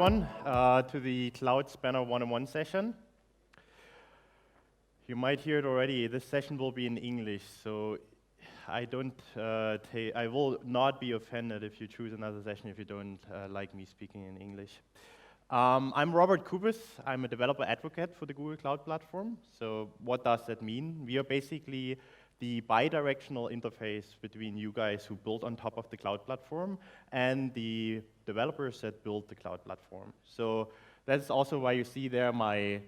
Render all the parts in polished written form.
everyone, to the Cloud Spanner 101 session. You might hear it already, this session will be in English, so I will not be offended if you choose another session if you don't like me speaking in English. I'm Robert Kubis. I'm a developer advocate for the Google Cloud Platform. So what does that mean? We are basically the bi-directional interface between you guys who build on top of the cloud platform and the developers that build the cloud platform. So that's also why you see there my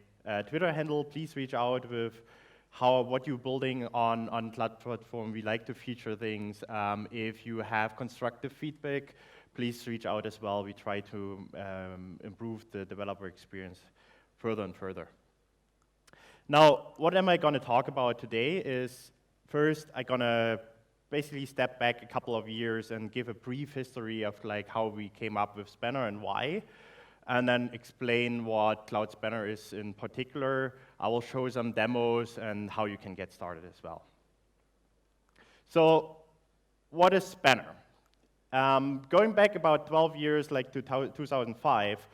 Twitter handle. Please reach out with what you're building on cloud platform. We like to feature things. If you have constructive feedback, please reach out as well. We try to improve the developer experience further and further. Now, what am I going to talk about today is, first, I'm going to basically step back a couple of years and give a brief history of how we came up with Spanner and why, and then explain what Cloud Spanner is in particular. I will show some demos and how you can get started as well. So, what is Spanner? Going back about 12 years, like to 2005,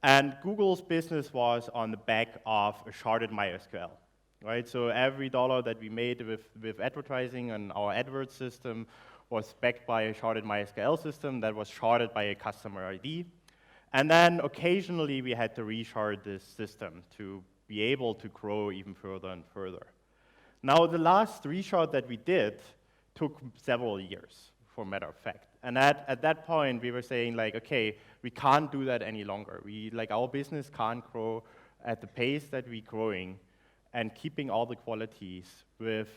and Google's business was on the back of a sharded MySQL. Right, so every dollar that we made with advertising and our AdWords system was backed by a sharded MySQL system that was sharded by a customer ID. And then occasionally we had to reshard this system to be able to grow even further and further. Now the last reshard that we did took several years, for a matter of fact. And at that point we were saying okay, we can't do that any longer. Our business can't grow at the pace that we're growing and keeping all the qualities with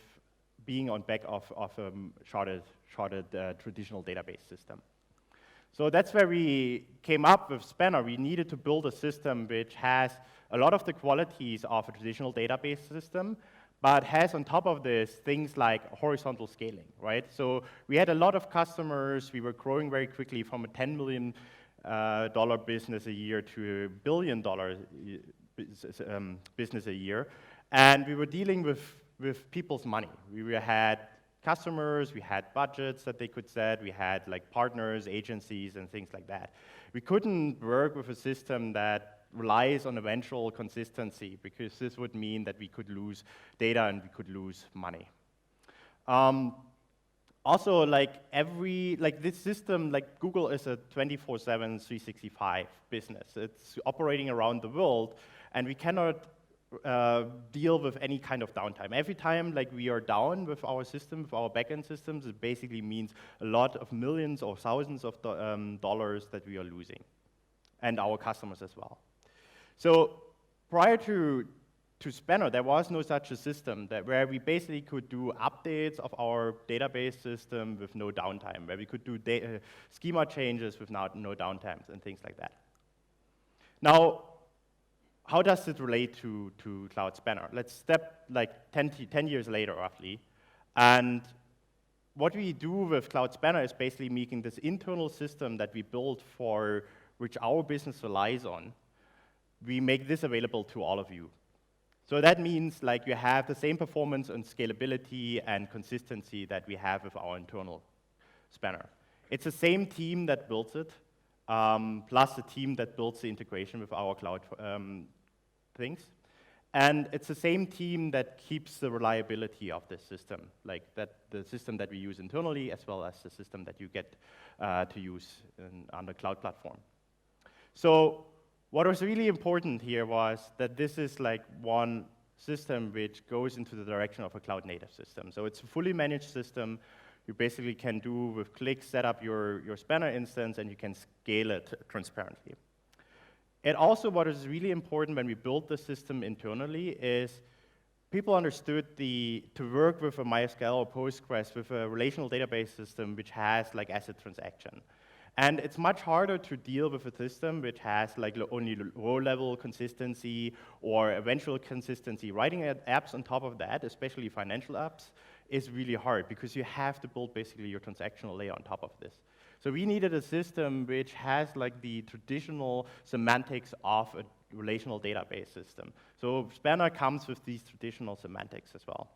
being on back of a sharded traditional database system. So that's where we came up with Spanner. We needed to build a system which has a lot of the qualities of a traditional database system, but has on top of this things like horizontal scaling, right? So we had a lot of customers. We were growing very quickly from a $10 million business a year to $1 billion business a year. And we were dealing with people's money. We had customers, we had budgets that they could set, we had partners, agencies, and things like that. We couldn't work with a system that relies on eventual consistency, because this would mean that we could lose data and we could lose money. Also, this system, Google is a 24/7, 365 business. It's operating around the world, and we cannot deal with any kind of downtime. Every time we are down with our system, with our backend systems, it basically means a lot of millions or thousands of dollars that we are losing, and our customers as well. So prior to Spanner, there was no such a system where we basically could do updates of our database system with no downtime, where we could do schema changes with no downtimes and things like that. Now, how does it relate to Cloud Spanner? Let's step 10 years later, roughly. And what we do with Cloud Spanner is basically making this internal system that we built for which our business relies on. We make this available to all of you. So that means you have the same performance and scalability and consistency that we have with our internal Spanner. It's the same team that builds it, plus the team that builds the integration with our cloud things. And it's the same team that keeps the reliability of this system, the system that we use internally, as well as the system that you get to use on the cloud platform. So what was really important here was that this is one system which goes into the direction of a cloud-native system. So it's a fully managed system. You basically can do with clicks, set up your Spanner instance, and you can scale it transparently. And also what is really important when we built the system internally is people understood to work with a MySQL or Postgres with a relational database system which has asset transaction. And it's much harder to deal with a system which has only row-level consistency or eventual consistency. Writing apps on top of that, especially financial apps, is really hard because you have to build basically your transactional layer on top of this. So we needed a system which has the traditional semantics of a relational database system. So Spanner comes with these traditional semantics as well.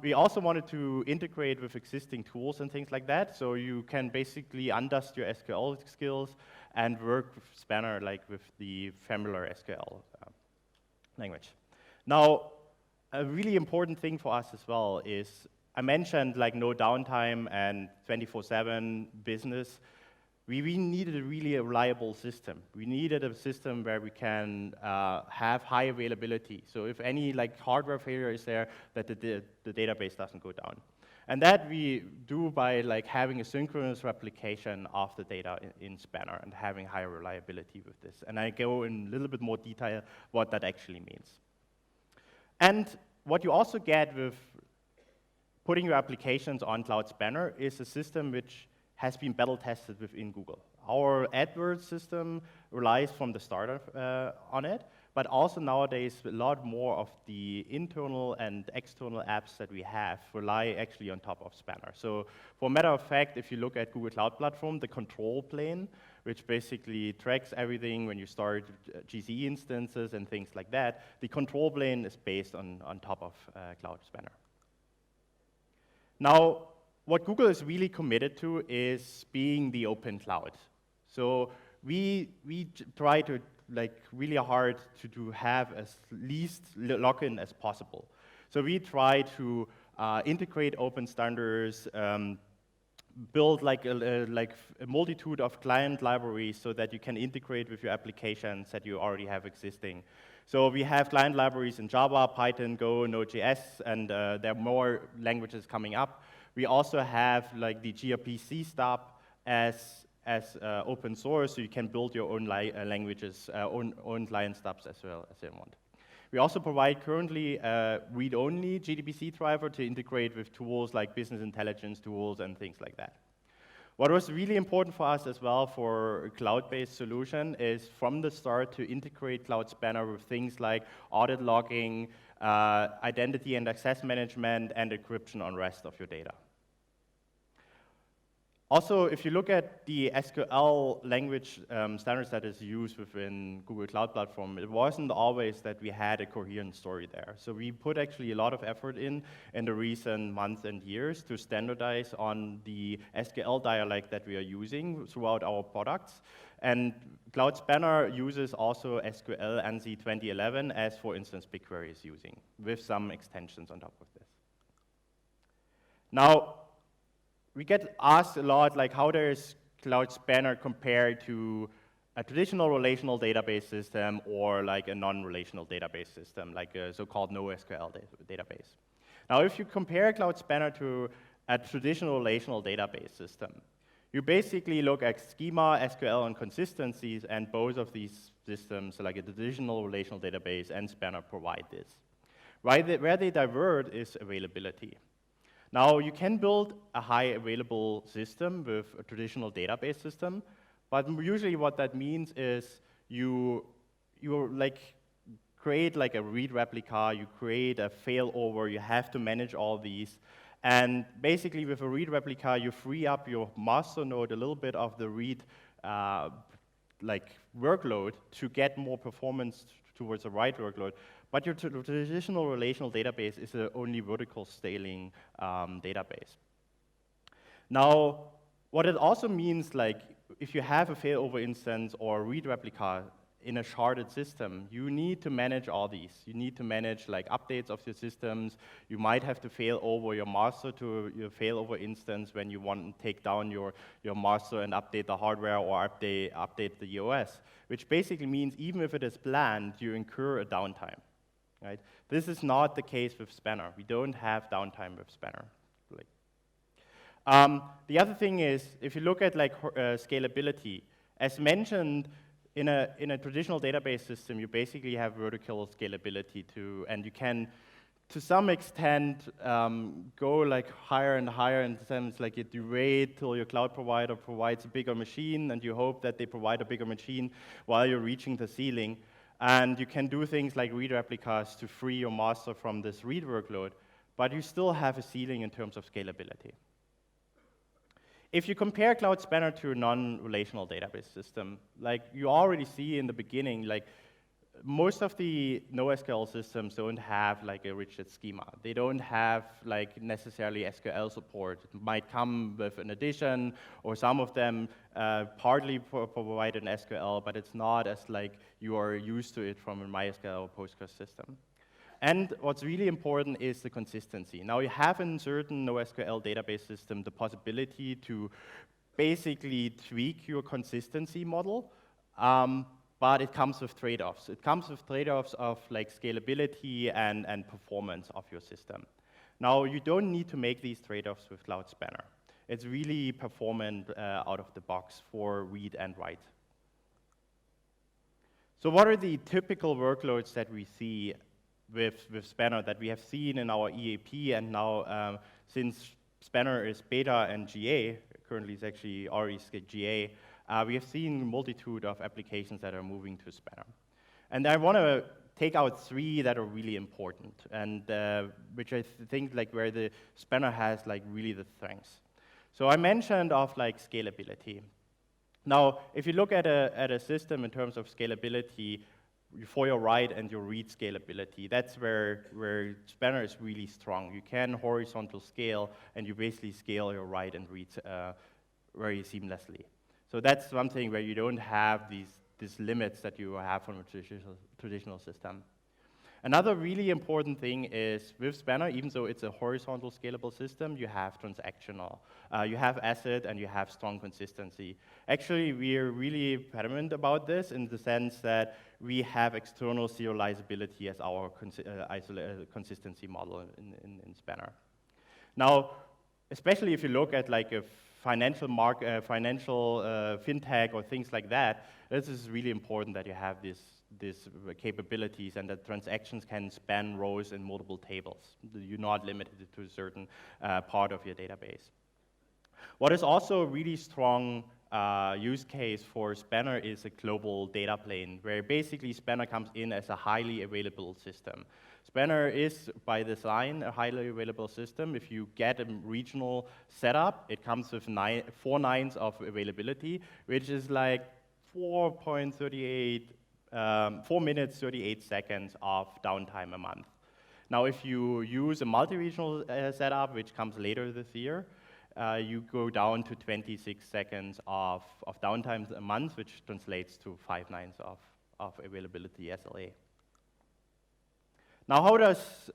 We also wanted to integrate with existing tools and things like that, so you can basically undust your SQL skills and work with Spanner like with the familiar SQL language. Now, a really important thing for us as well is, I mentioned like no downtime and 24/7 business. We needed a really reliable system. We needed a system where we can have high availability. So if any like hardware failure is there, that the database doesn't go down. And that we do by like having a synchronous replication of the data in Spanner and having higher reliability with this. And I go in a little bit more detail what that actually means. And what you also get with putting your applications on Cloud Spanner is a system which has been battle tested within Google. Our AdWords system relies from the start on it, but also nowadays a lot more of the internal and external apps that we have rely actually on top of Spanner. So for a matter of fact, if you look at Google Cloud Platform, the control plane, which basically tracks everything when you start GCE instances and things like that, the control plane is based on top of Cloud Spanner. Now, what Google is really committed to is being the open cloud. So we try to like really hard to have as least lock-in as possible. So we try to integrate open standards, build like a multitude of client libraries so that you can integrate with your applications that you already have existing. So we have client libraries in Java, Python, Go, Node.js, and there are more languages coming up. We also have like the gRPC stub as open source, so you can build your own languages, own client stubs as well as you want. We also provide currently a read-only gDBC driver to integrate with tools like business intelligence tools and things like that. What was really important for us as well for a cloud-based solution is from the start to integrate Cloud Spanner with things like audit logging, identity and access management, and encryption on rest of your data. Also, if you look at the SQL language standards that is used within Google Cloud Platform, it wasn't always that we had a coherent story there. So we put actually a lot of effort in the recent months and years to standardize on the SQL dialect that we are using throughout our products. And Cloud Spanner uses also SQL ANSI 2011 as, for instance, BigQuery is using, with some extensions on top of this. Now, we get asked a lot, like, how does Cloud Spanner compare to a traditional relational database system or like a non-relational database system, like a so-called NoSQL database? Now, if you compare Cloud Spanner to a traditional relational database system, you basically look at schema, SQL, and consistencies, and both of these systems, like a traditional relational database and Spanner, provide this. Where they divert is availability. Now, you can build a high available system with a traditional database system, but usually what that means is you like create like a read replica, you create a failover, you have to manage all these. And basically with a read replica, you free up your master node a little bit of the read like workload to get more performance towards the write workload. But your traditional relational database is the only vertical scaling database. Now, what it also means, like, if you have a failover instance or a read replica in a sharded system, you need to manage all these. You need to manage like updates of your systems. You might have to fail over your master to your failover instance when you want to take down your master and update the hardware or update the OS, which basically means even if it is planned, you incur a downtime. Right? This is not the case with Spanner. We don't have downtime with Spanner. The other thing is, if you look at like scalability, as mentioned, in a traditional database system, you basically have vertical scalability and you can, to some extent, go like higher and higher in the sense like you wait till your cloud provider provides a bigger machine, and you hope that they provide a bigger machine while you're reaching the ceiling. And you can do things like read replicas to free your master from this read workload, but you still have a ceiling in terms of scalability. If you compare Cloud Spanner to a non-relational database system, like you already see in the beginning, like most of the NoSQL systems don't have like a rigid schema. They don't have like necessarily SQL support. It might come with an addition, or some of them partly provide an SQL, but it's not as like you are used to it from a MySQL or Postgres system. And what's really important is the consistency. Now you have in certain NoSQL database system the possibility to basically tweak your consistency model, but it comes with trade-offs. It comes with trade-offs of like scalability and performance of your system. Now you don't need to make these trade-offs with Cloud Spanner. It's really performant out of the box for read and write. So what are the typical workloads that we see with Spanner that we have seen in our EAP, and now since Spanner is beta and GA, currently it's actually already GA, we have seen a multitude of applications that are moving to Spanner. And I want to take out 3 that are really important, and which I think like where the Spanner has like really the strengths. So I mentioned of like scalability. Now, if you look at a system in terms of scalability, for your write and your read scalability, that's where Spanner is really strong. You can horizontal scale, and you basically scale your write and read very seamlessly. So that's something where you don't have these limits that you have from a traditional system. Another really important thing is with Spanner, even though it's a horizontal scalable system, you have transactional. You have ACID and you have strong consistency. Actually, we are really adamant about this in the sense that we have external serializability as our consistency model in Spanner. Now, especially if you look at like a financial fintech or things like that, this is really important that you have these capabilities and that transactions can span rows in multiple tables. You're not limited to a certain part of your database. What is also a really strong use case for Spanner is a global data plane, where basically Spanner comes in as a highly available system. Spanner is, by design, a highly available system. If you get a regional setup, it comes with 4 nines of availability, which is like 4 minutes, 38 seconds of downtime a month. Now, if you use a multi-regional setup, which comes later this year, you go down to 26 seconds of downtime a month, which translates to 5 nines of availability SLA. Now, how does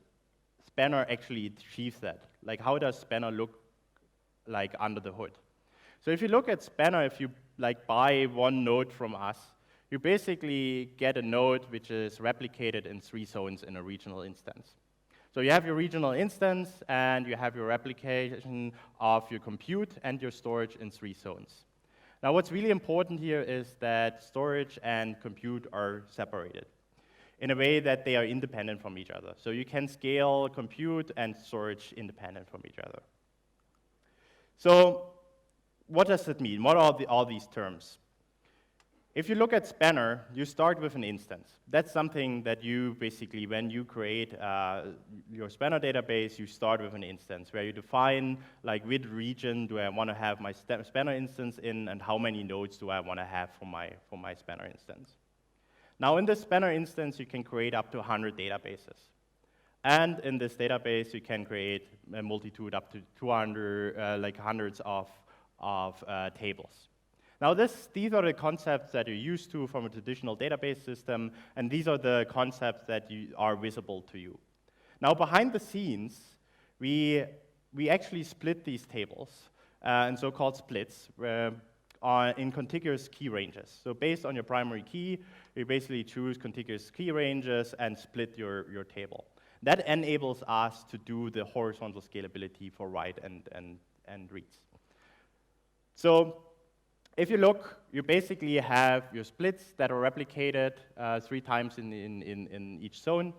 Spanner actually achieve that? Like, how does Spanner look like under the hood? So if you look at Spanner, if you like buy one node from us, you basically get a node which is replicated in 3 zones in a regional instance. So you have your regional instance, and you have your replication of your compute and your storage in 3 zones. Now, what's really important here is that storage and compute are separated in a way that they are independent from each other. So you can scale compute and storage independent from each other. So what does that mean? What are all these terms? If you look at Spanner, you start with an instance. That's something that you basically, when you create your Spanner database, you start with an instance where you define like which region do I want to have my Spanner instance in, and how many nodes do I want to have for my Spanner instance. Now, in this Spanner instance, you can create up to 100 databases. And in this database, you can create a multitude up to 200, like hundreds of tables. Now, these are the concepts that you're used to from a traditional database system, and these are the concepts that are visible to you. Now, behind the scenes, we actually split these tables in so-called splits in contiguous key ranges. So based on your primary key, you basically choose contiguous key ranges and split your table. That enables us to do the horizontal scalability for write and reads. So if you look, you basically have your splits that are replicated 3 times in each zone.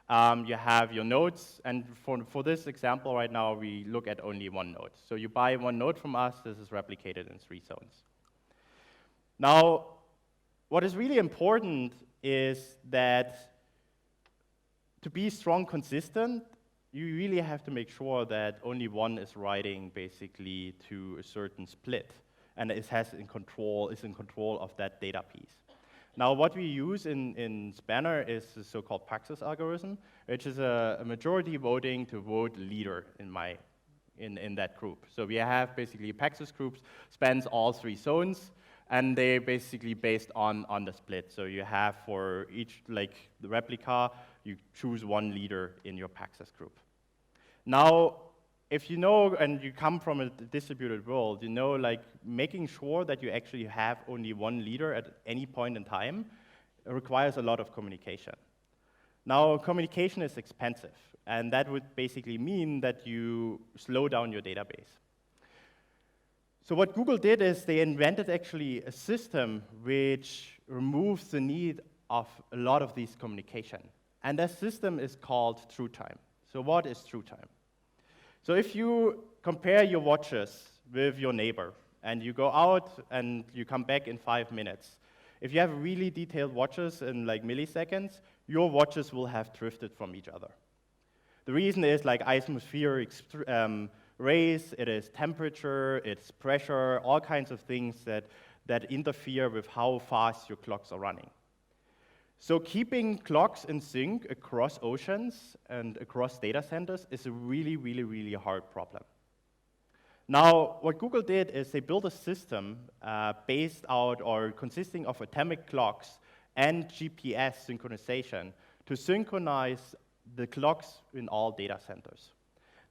You have your nodes, and for this example right now, we look at only 1 node. So you buy 1 node from us, this is replicated in 3 zones. Now, what is really important is that to be strong consistent, you really have to make sure that only one is writing basically to a certain split, and is in control of that data piece. Now, what we use in Spanner is the so-called Paxos algorithm, which is a majority voting to vote leader in that group. So we have basically Paxos groups spans all 3 zones, and they're basically based on the split. So you have for each, like the replica, you choose 1 leader in your Paxos group. Now, if you know and you come from a distributed world, you know, like making sure that you actually have only 1 leader at any point in time requires a lot of communication. Now, communication is expensive, and that would basically mean that you slow down your database. So what Google did is they invented actually a system which removes the need of a lot of these communication. And that system is called true time. So what is true time? So if you compare your watches with your neighbor, and you go out and you come back in 5 minutes, if you have really detailed watches in like milliseconds, your watches will have drifted from each other. The reason is like atmospheric rays, it is temperature, it's pressure, all kinds of things that interfere with how fast your clocks are running. So keeping clocks in sync across oceans and across data centers is a really, really, really hard problem. Now, what Google did is they built a system based out or consisting of atomic clocks and GPS synchronization to synchronize the clocks in all data centers.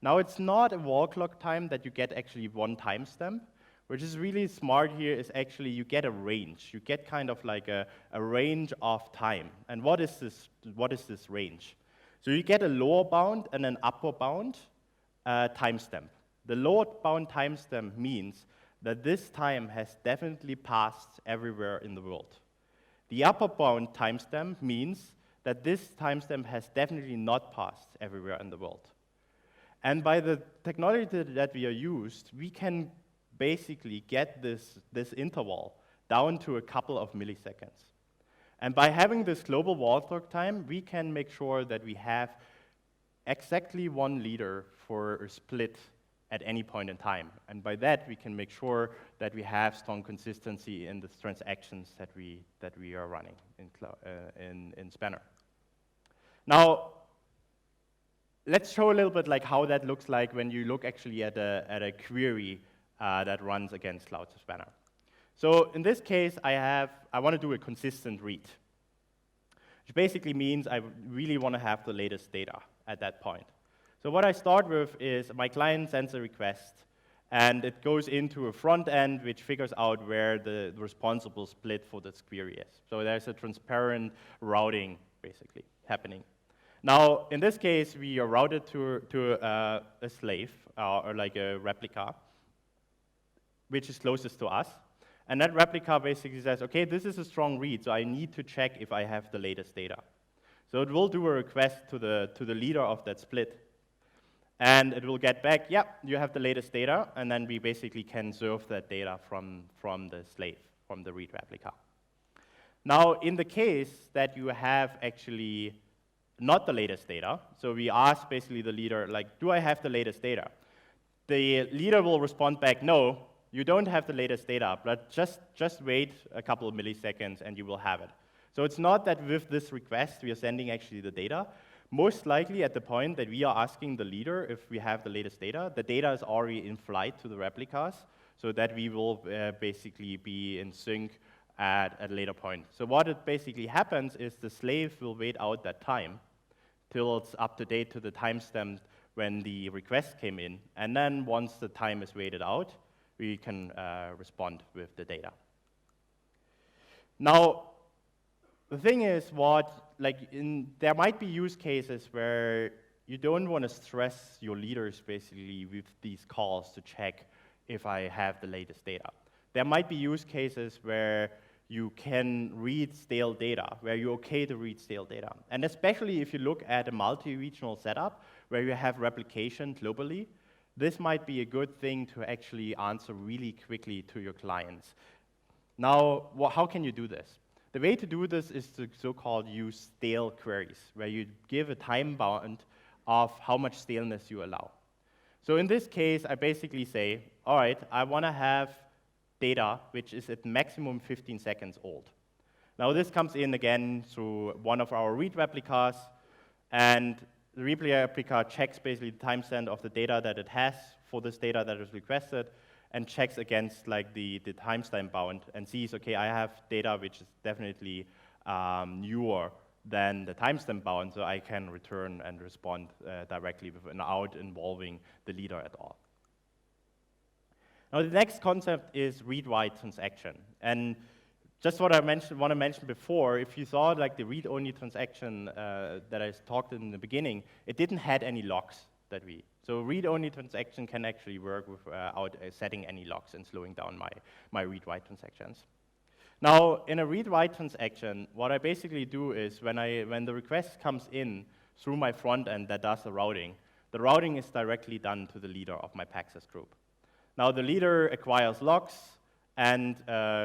Now, it's not a wall clock time that you get actually 1 timestamp. Which is really smart here is actually you get a range. You get kind of like a range of time. And what is this range? So you get a lower bound and an upper bound timestamp. The lower bound timestamp means that this time has definitely passed everywhere in the world. The upper bound timestamp means that this timestamp has definitely not passed everywhere in the world. And by the technology that we are used, we can basically get this interval down to a couple of milliseconds. And by having this global wall clock time, we can make sure that we have exactly 1 leader for a split at any point in time. And by that, we can make sure that we have strong consistency in the transactions that we are running in Spanner. Now, let's show a little bit like how that looks like when you look actually at a query that runs against Cloud Spanner. So in this case, I want to do a consistent read, which basically means I really want to have the latest data at that point. So what I start with is my client sends a request, and it goes into a front end which figures out where the responsible split for this query is. So there's a transparent routing basically happening. Now, in this case, we are routed to a slave or like a replica, which is closest to us. And that replica basically says, okay, this is a strong read, so I need to check if I have the latest data. So it will do a request to the leader of that split. And it will get back, yeah, you have the latest data, and then we basically can serve that data from the slave, from the read replica. Now, in the case that you have actually not the latest data, so we ask basically the leader, like, do I have the latest data? The leader will respond back, no, you don't have the latest data, but just wait a couple of milliseconds and you will have it. So it's not that with this request we are sending actually the data. Most likely at the point that we are asking the leader if we have the latest data, the data is already in flight to the replicas, so that we will basically be in sync at a later point. So what it basically happens is the slave will wait out that time till it's up to date to the timestamp when the request came in, and then once the time is waited out, we can respond with the data. Now, the thing is, there might be use cases where you don't want to stress your leaders basically with these calls to check if I have the latest data. There might be use cases where you can read stale data, where you're okay to read stale data. And especially if you look at a multi-regional setup where you have replication globally, this might be a good thing to actually answer really quickly to your clients. Now, how can you do this? The way to do this is to so-called use stale queries, where you give a time bound of how much staleness you allow. So in this case, I basically say, all right, I want to have data which is at maximum 15 seconds old. Now this comes in again through one of our read replicas, and the read replica checks basically the timestamp of the data that it has for this data that is requested, and checks against like the timestamp bound and sees, okay, I have data which is definitely newer than the timestamp bound, so I can return and respond directly without involving the leader at all. Now the next concept is read-write transaction. And just what I want to mention before, if you saw like the read-only transaction that I talked in the beginning, it didn't have any locks that so read-only transaction can actually work without setting any locks and slowing down my read-write transactions. Now, in a read-write transaction, what I basically do is when the request comes in through my front end that does the routing is directly done to the leader of my Paxos group. Now, the leader acquires locks and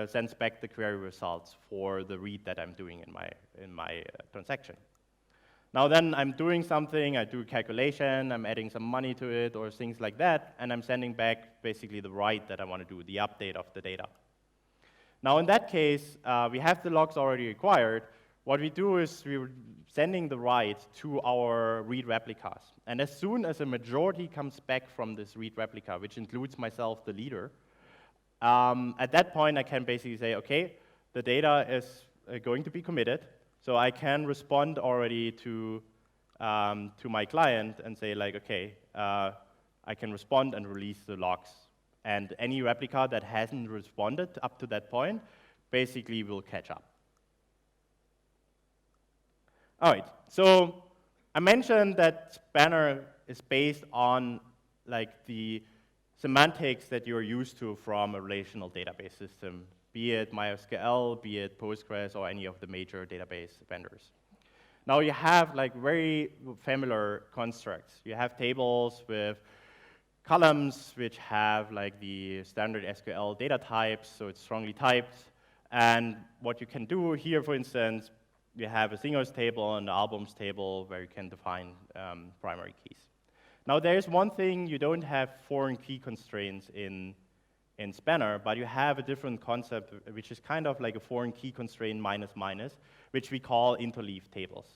sends back the query results for the read that I'm doing in my transaction. Now then, I'm doing something, I do a calculation, I'm adding some money to it or things like that, and I'm sending back basically the write that I want to do, the update of the data. Now in that case, we have the logs already acquired. What we do is we're sending the write to our read replicas. And as soon as a majority comes back from this read replica, which includes myself, the leader, at that point I can basically say, okay, the data is going to be committed, so I can respond already to my client and say like, okay, I can respond and release the logs. And any replica that hasn't responded up to that point basically will catch up. All right, so I mentioned that Spanner is based on like the semantics that you're used to from a relational database system, be it MySQL, be it Postgres, or any of the major database vendors. Now you have like very familiar constructs. You have tables with columns which have like the standard SQL data types, so it's strongly typed. And what you can do here, for instance, you have a singles table and an albums table where you can define primary keys. Now there's one thing, you don't have foreign key constraints in Spanner, but you have a different concept which is kind of like a foreign key constraint minus minus, which we call interleave tables.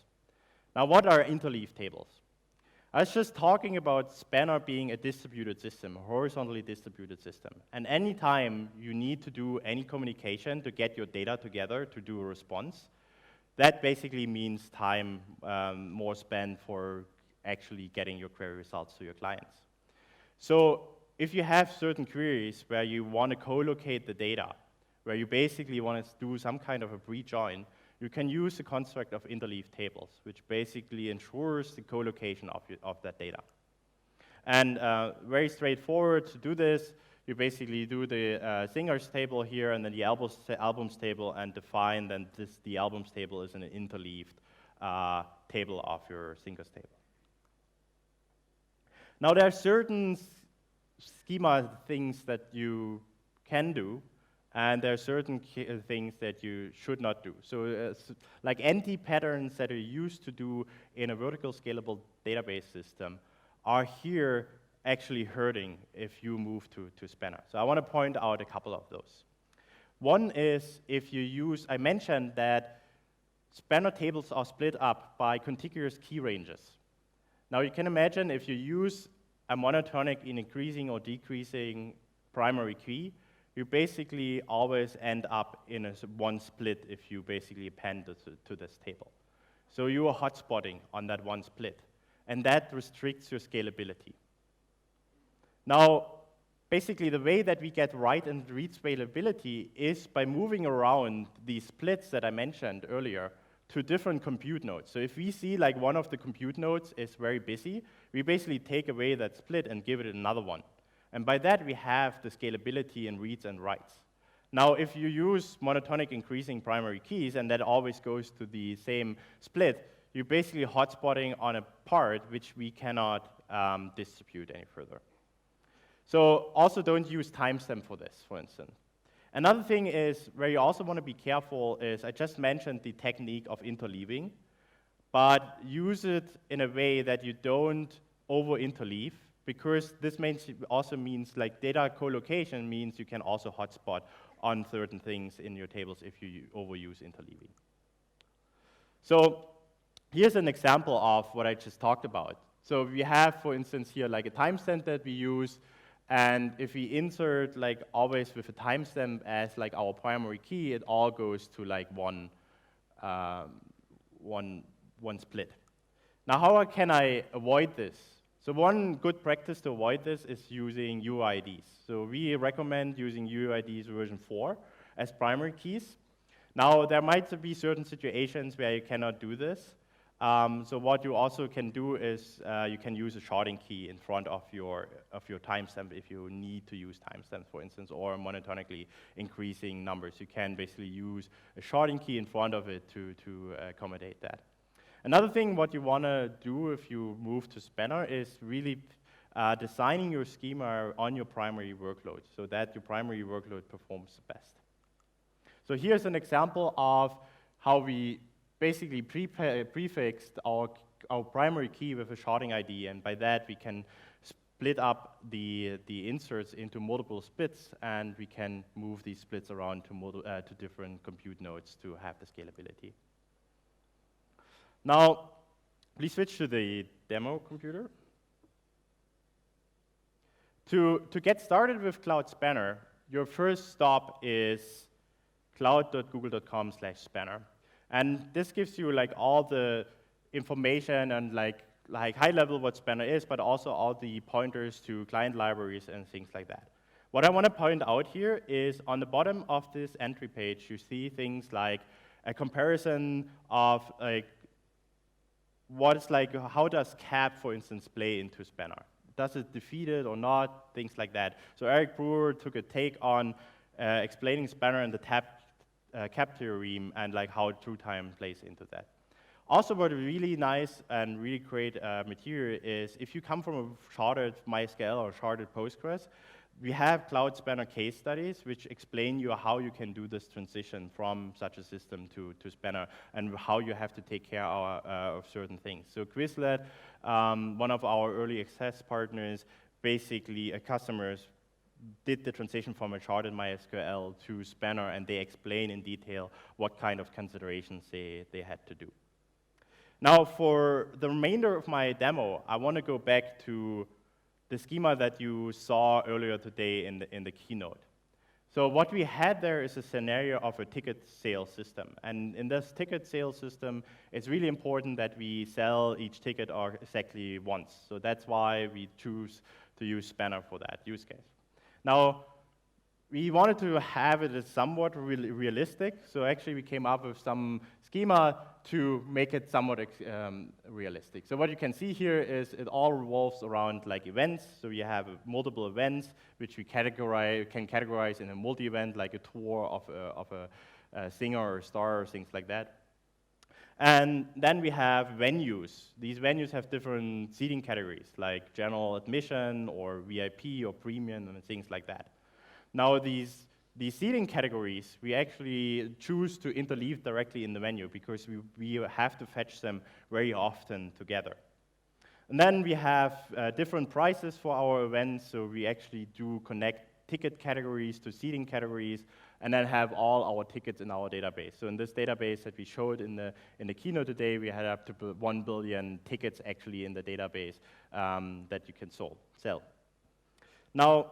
Now what are interleave tables? I was just talking about Spanner being a distributed system, a horizontally distributed system. And anytime you need to do any communication to get your data together to do a response, that basically means time more spent for actually getting your query results to your clients. So if you have certain queries where you want to co-locate the data, where you basically want to do some kind of a pre-join, you can use the construct of interleave tables, which basically ensures the co-location of that data. And very straightforward to do this, you basically do the singers table here and then the albums table and define that the albums table is an interleaved table of your singers table. Now there are certain schema things that you can do, and there are certain things that you should not do. So like anti-patterns that are used to do in a vertical scalable database system are here actually hurting if you move to Spanner. So I want to point out a couple of those. One is if you use, I mentioned that Spanner tables are split up by contiguous key ranges. Now you can imagine if you use a monotonic in increasing or decreasing primary key, you basically always end up in one split if you basically append to this table. So you are hotspotting on that one split, and that restricts your scalability. Now, basically the way that we get write and read scalability is by moving around these splits that I mentioned earlier to different compute nodes. So if we see like one of the compute nodes is very busy, we basically take away that split and give it another one. And by that, we have the scalability in reads and writes. Now, if you use monotonic increasing primary keys, and that always goes to the same split, you're basically hotspotting on a part which we cannot distribute any further. So also don't use timestamp for this, for instance. Another thing is where you also want to be careful is, I just mentioned the technique of interleaving, but use it in a way that you don't over-interleave, because this also means like data co-location means you can also hotspot on certain things in your tables if you overuse interleaving. So here's an example of what I just talked about. So we have, for instance, here like a timestamp that we use, and if we insert like always with a timestamp as like our primary key, it all goes to like one split. Now, how can I avoid this? So one good practice to avoid this is using UIDs. So we recommend using UIDs version 4 as primary keys. Now, there might be certain situations where you cannot do this. So what you also can do is you can use a sharding key in front of your timestamp if you need to use timestamps, for instance, or monotonically increasing numbers. You can basically use a sharding key in front of it to accommodate that. Another thing what you want to do if you move to Spanner is really designing your schema on your primary workload so that your primary workload performs the best. So here's an example of how we basically prefixed our primary key with a sharding ID, and by that we can split up the inserts into multiple splits, and we can move these splits around to different compute nodes to have the scalability. Now, please switch to the demo computer. To get started with Cloud Spanner, your first stop is cloud.google.com/spanner. And this gives you like all the information and like high level what Spanner is, but also all the pointers to client libraries and things like that. What I want to point out here is on the bottom of this entry page, you see things like a comparison of like how does cap, for instance, play into Spanner? Does it defeat it or not? Things like that. So Eric Brewer took a take on explaining Spanner and the cap theorem and like how true time plays into that. Also, what really nice and really great material is if you come from a sharded MySQL or sharded Postgres, we have Cloud Spanner case studies which explain you how you can do this transition from such a system to Spanner and how you have to take care of certain things. So Quizlet, one of our early access partners, basically customers did the transition from a sharded MySQL to Spanner, and they explain in detail what kind of considerations they had to do. Now, for the remainder of my demo, I want to go back to the schema that you saw earlier today in the keynote. So what we had there is a scenario of a ticket sales system. And in this ticket sales system, it's really important that we sell each ticket exactly once. So that's why we choose to use Spanner for that use case. Now, we wanted to have it as somewhat realistic, so actually we came up with some schema to make it somewhat realistic. So what you can see here is it all revolves around like events. So we have multiple events which we can categorize in a multi-event, like a tour of a singer or a star or things like that. And then we have venues. These venues have different seating categories, like general admission or VIP or premium and things like that. Now these seating categories, we actually choose to interleave directly in the menu because we have to fetch them very often together. And then we have different prices for our events, so we actually do connect ticket categories to seating categories, and then have all our tickets in our database. So in this database that we showed in the keynote today, we had up to 1 billion tickets actually in the database that you can sell. Now,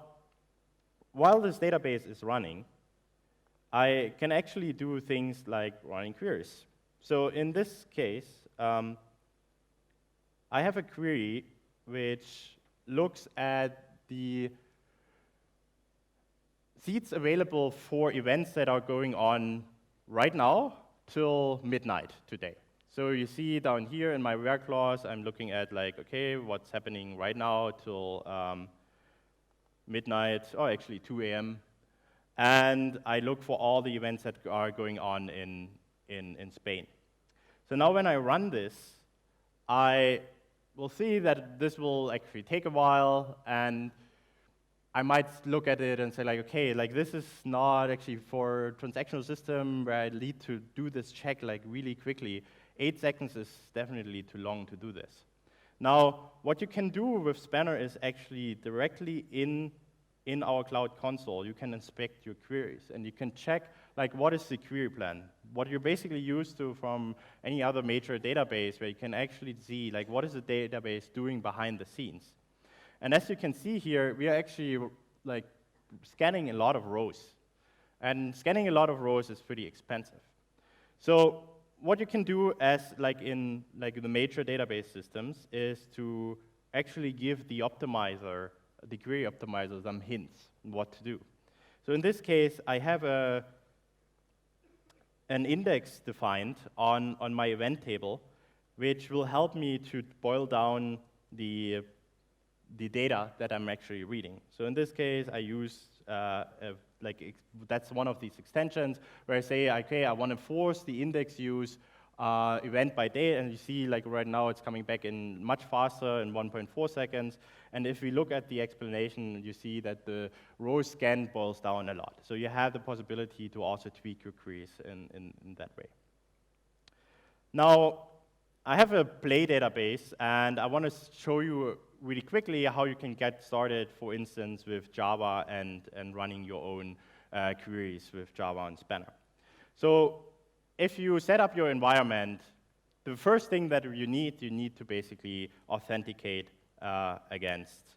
while this database is running, I can actually do things like running queries. So in this case, I have a query which looks at the seats available for events that are going on right now till midnight today. So you see down here in my where clause, I'm looking at like, okay, what's happening right now till midnight, or actually 2 a.m. And I look for all the events that are going on in Spain. So now when I run this, I will see that this will actually take a while, and I might look at it and say like, okay, like this is not actually for a transactional system where I need to do this check like really quickly. 8 seconds is definitely too long to do this. Now, what you can do with Spanner is actually directly in our Cloud Console, you can inspect your queries, and you can check, like, what is the query plan? What you're basically used to from any other major database, where you can actually see, like, what is the database doing behind the scenes? And as you can see here, we are actually, like, scanning a lot of rows. And scanning a lot of rows is pretty expensive. So what you can do as, like, in the major database systems is to actually give the optimizer, the query optimizer, some hints on what to do. So in this case, I have an index defined on my event table, which will help me to boil down the data that I'm actually reading. So in this case, I use, that's one of these extensions where I say, okay, I want to force the index use event by date, and you see, like, right now it's coming back in much faster, in 1.4 seconds. And if we look at the explanation, you see that the row scan boils down a lot. So you have the possibility to also tweak your queries in that way. Now, I have a Play database, and I want to show you really quickly how you can get started, for instance, with Java and running your own queries with Java and Spanner. So if you set up your environment, the first thing that you need to basically authenticate against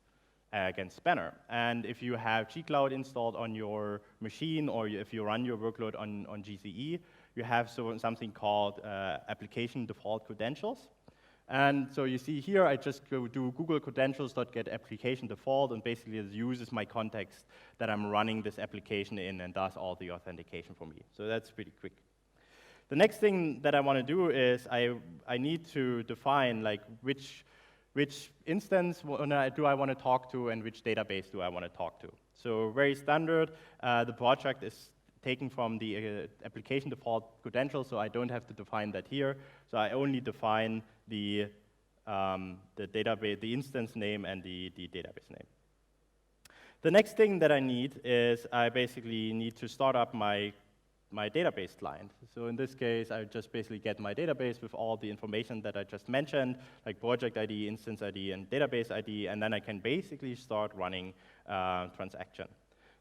Spanner. And if you have gcloud installed on your machine, or if you run your workload on GCE, you have something called application default credentials. And so you see here, I just go do Google credentials.get application default, and basically it uses my context that I'm running this application in and does all the authentication for me. So that's pretty quick. The next thing that I want to do is I need to define, like, which instance do I want to talk to and which database do I want to talk to. So very standard, the project is taken from the application default credentials, so I don't have to define that here. So I only define the database, the instance name, and the database name. The next thing that I need is I basically need to start up my database client. So in this case, I just basically get my database with all the information that I just mentioned, like project ID, instance ID, and database ID, and then I can basically start running transaction.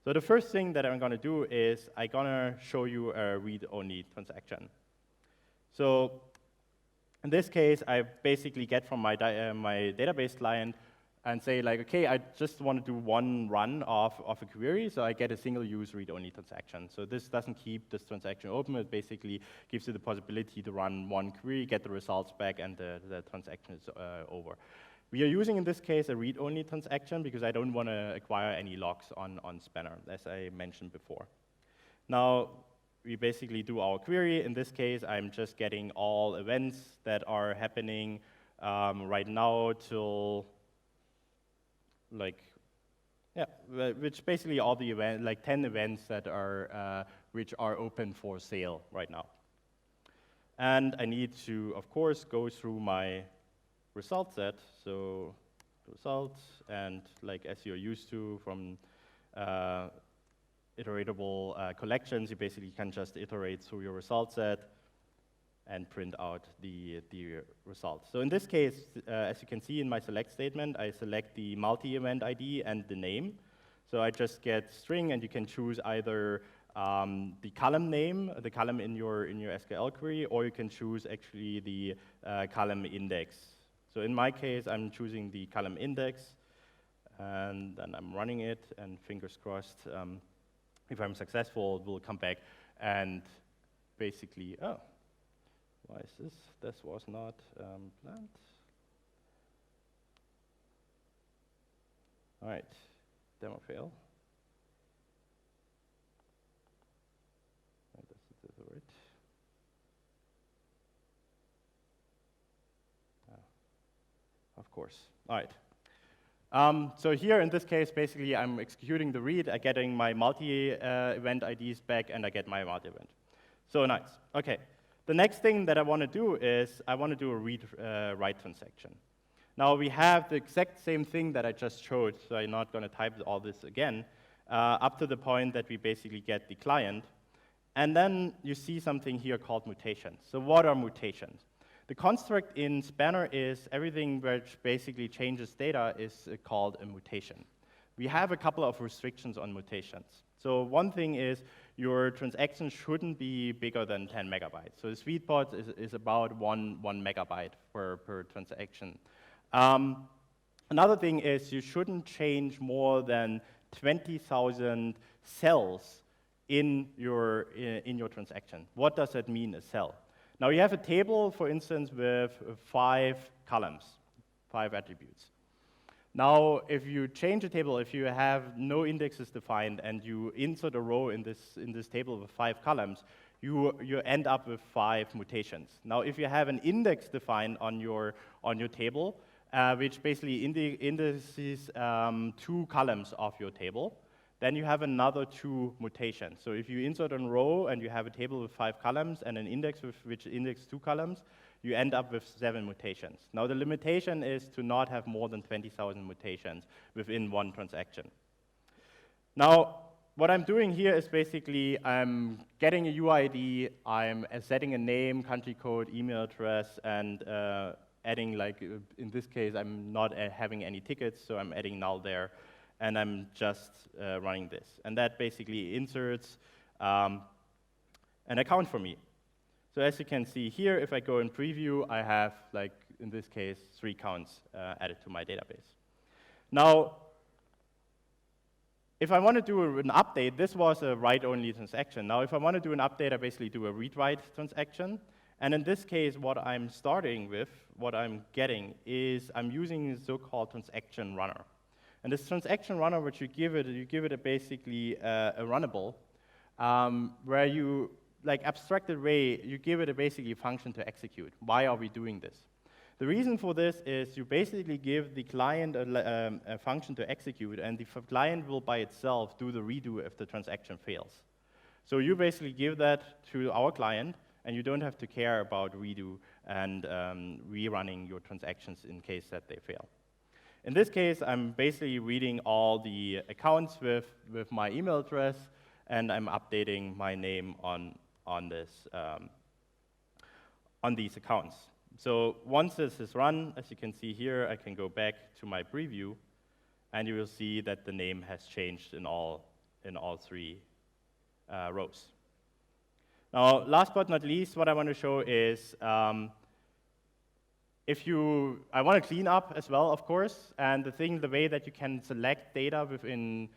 So the first thing that I'm going to do is I'm going to show you a read-only transaction. So in this case, I basically get from my database client and say, like, okay, I just want to do one run of a query, so I get a single-use read-only transaction. So this doesn't keep this transaction open. It basically gives you the possibility to run one query, get the results back, and the transaction is over. We are using, in this case, a read-only transaction because I don't want to acquire any logs on Spanner, as I mentioned before. Now, we basically do our query. In this case, I'm just getting all events that are happening right now till, like, yeah, which basically all the events, like 10 events that are, which are open for sale right now. And I need to, of course, go through my result set, so results, and like as you're used to from iteratable collections, you basically can just iterate through your result set and print out the results. So in this case, as you can see in my select statement, I select the multi-event ID and the name. So I just get string, and you can choose either the column name, the column in your SQL query, or you can choose actually the column index. So in my case, I'm choosing the column index, and then I'm running it, and fingers crossed, if I'm successful, it will come back and basically, oh, why is this? This was not planned. All right, demo fail. Right. Of course. All right. So here in this case, basically, I'm executing the read, I'm getting my multi-event IDs back, and I get my multi-event. So nice. Okay. The next thing that I want to do is I want to do a read-write transaction. Now we have the exact same thing that I just showed, so I'm not going to type all this again, up to the point that we basically get the client. And then you see something here called mutations. So what are mutations? The construct in Spanner is everything which basically changes data is called a mutation. We have a couple of restrictions on mutations. So one thing is your transaction shouldn't be bigger than 10 megabytes. So the sweet spot is about one megabyte per transaction. Another thing is you shouldn't change more than 20,000 cells in your transaction. What does that mean, a cell? Now you have a table, for instance, with 5 columns, 5 attributes. Now, if you change a table, if you have no indexes defined and you insert a row in this table with 5 columns, you end up with 5 mutations. Now, if you have an index defined on your table, which basically indices 2 columns of your table, then you have another 2 mutations. So if you insert a row and you have a table with 5 columns and an index which index 2 columns, you end up with 7 mutations. Now the limitation is to not have more than 20,000 mutations within one transaction. Now, what I'm doing here is basically I'm getting a UID, I'm setting a name, country code, email address, and adding, like, in this case, I'm not having any tickets, so I'm adding null there, and I'm just running this. And that basically inserts an account for me. So as you can see here, if I go in preview, I have, like, in this case, 3 accounts added to my database. Now, if I want to do an update, this was a write-only transaction. Now, if I want to do an update, I basically do a read-write transaction. And in this case, what I'm starting with, what I'm getting, is I'm using the so-called transaction runner. And this transaction runner, which you give it basically a runnable, where you, like abstracted way, you give it basically a function to execute. Why are we doing this? The reason for this is you basically give the client a function to execute, and the client will by itself do the redo if the transaction fails. So you basically give that to our client, and you don't have to care about redo and rerunning your transactions in case that they fail. In this case, I'm basically reading all the accounts with my email address, and I'm updating my name on these accounts. So once this is run, as you can see here, I can go back to my preview, and you will see that the name has changed in all 3 rows. Now, last but not least, what I want to show is I want to clean up as well, of course, and the way that you can select data with the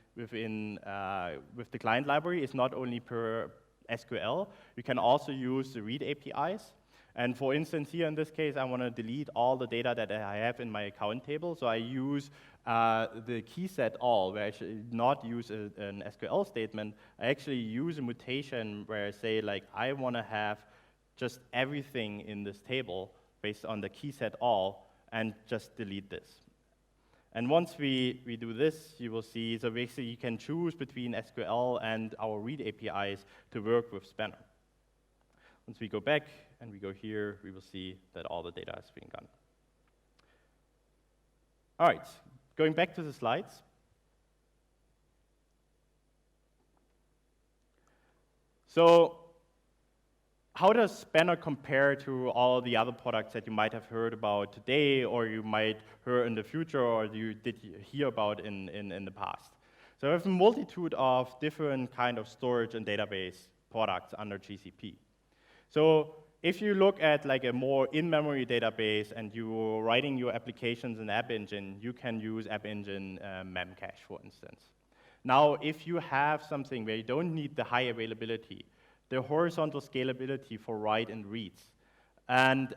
client library is not only per SQL. You can also use the read APIs. And for instance, here in this case, I want to delete all the data that I have in my account table. So I use the key set all, where I should not use an SQL statement. I actually use a mutation where I say, like, I want to have just everything in this table based on the key set all, and just delete this. And once we do this, you will see, so basically you can choose between SQL and our read APIs to work with Spanner. Once we go back and we go here, we will see that all the data is being gone. All right, going back to the slides. So how does Spanner compare to all the other products that you might have heard about today, or you might hear in the future, or you did hear about in the past? So I have a multitude of different kind of storage and database products under GCP. So if you look at like a more in-memory database and you're writing your applications in App Engine, you can use App Engine Memcache, for instance. Now, if you have something where you don't need the high availability, the horizontal scalability for write and reads, and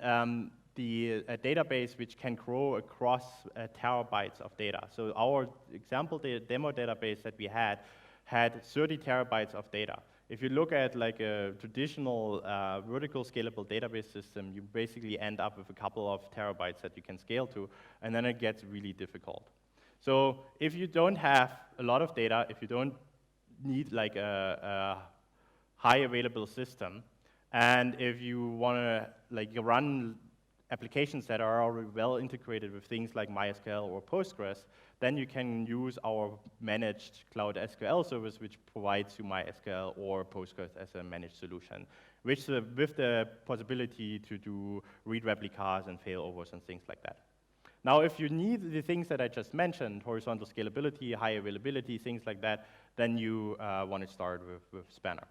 the database which can grow across terabytes of data. So our example demo database that we had 30 terabytes of data. If you look at like a traditional vertical scalable database system, you basically end up with a couple of terabytes that you can scale to, and then it gets really difficult. So if you don't have a lot of data, if you don't need like a high available system, and if you want to like run applications that are already well integrated with things like MySQL or Postgres, then you can use our managed Cloud SQL service, which provides you MySQL or Postgres as a managed solution, which with the possibility to do read replicas and failovers and things like that. Now, if you need the things that I just mentioned, horizontal scalability, high availability, things like that, then you want to start with Spanner.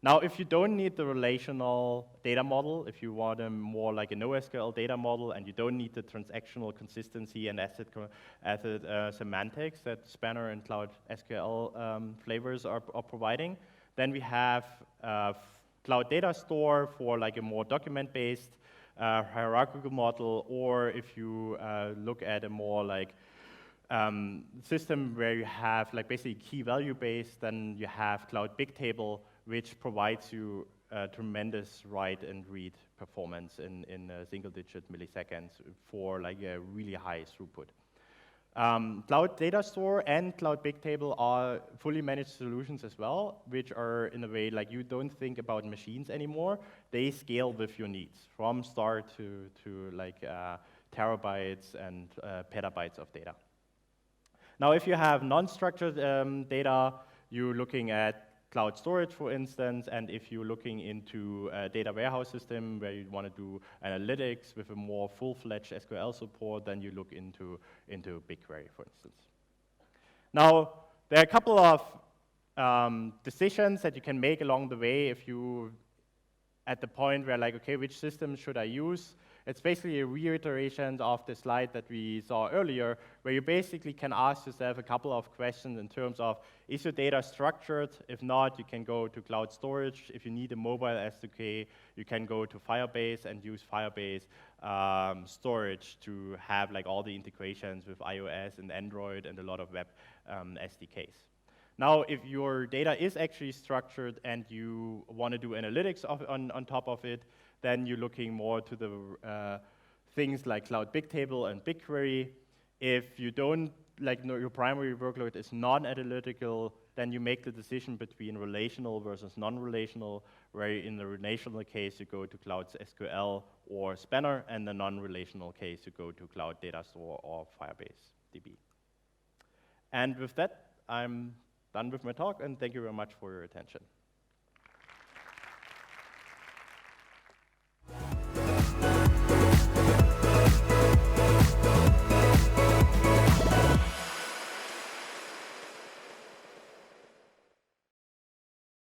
Now, if you don't need the relational data model, if you want a more like a NoSQL data model, and you don't need the transactional consistency and asset semantics that Spanner and Cloud SQL flavors are providing, then we have Cloud Data Store for like a more document-based hierarchical model, or if you look at a more like system where you have like basically key value based, then you have Cloud Bigtable, which provides you tremendous write and read performance in single-digit milliseconds for like a really high throughput. Cloud Data Store and Cloud Bigtable are fully managed solutions as well, which are in a way like you don't think about machines anymore. They scale with your needs from start to like terabytes and petabytes of data. Now, if you have non-structured data, you're looking at cloud storage, for instance, and if you're looking into a data warehouse system where you want to do analytics with a more full-fledged SQL support, then you look into BigQuery, for instance. Now, there are a couple of decisions that you can make along the way if you at the point where like, okay, which system should I use? It's basically a reiteration of the slide that we saw earlier, where you basically can ask yourself a couple of questions in terms of, is your data structured? If not, you can go to cloud storage. If you need a mobile SDK, you can go to Firebase and use Firebase storage to have like all the integrations with iOS and Android and a lot of web SDKs. Now, if your data is actually structured and you want to do analytics on top of it, then you're looking more to the things like Cloud Bigtable and BigQuery. If you don't, like your primary workload is non-analytical, then you make the decision between relational versus non-relational, where in the relational case, you go to Cloud SQL or Spanner, and the non-relational case, you go to Cloud Data Store or Firebase DB. And with that, I'm done with my talk, and thank you very much for your attention.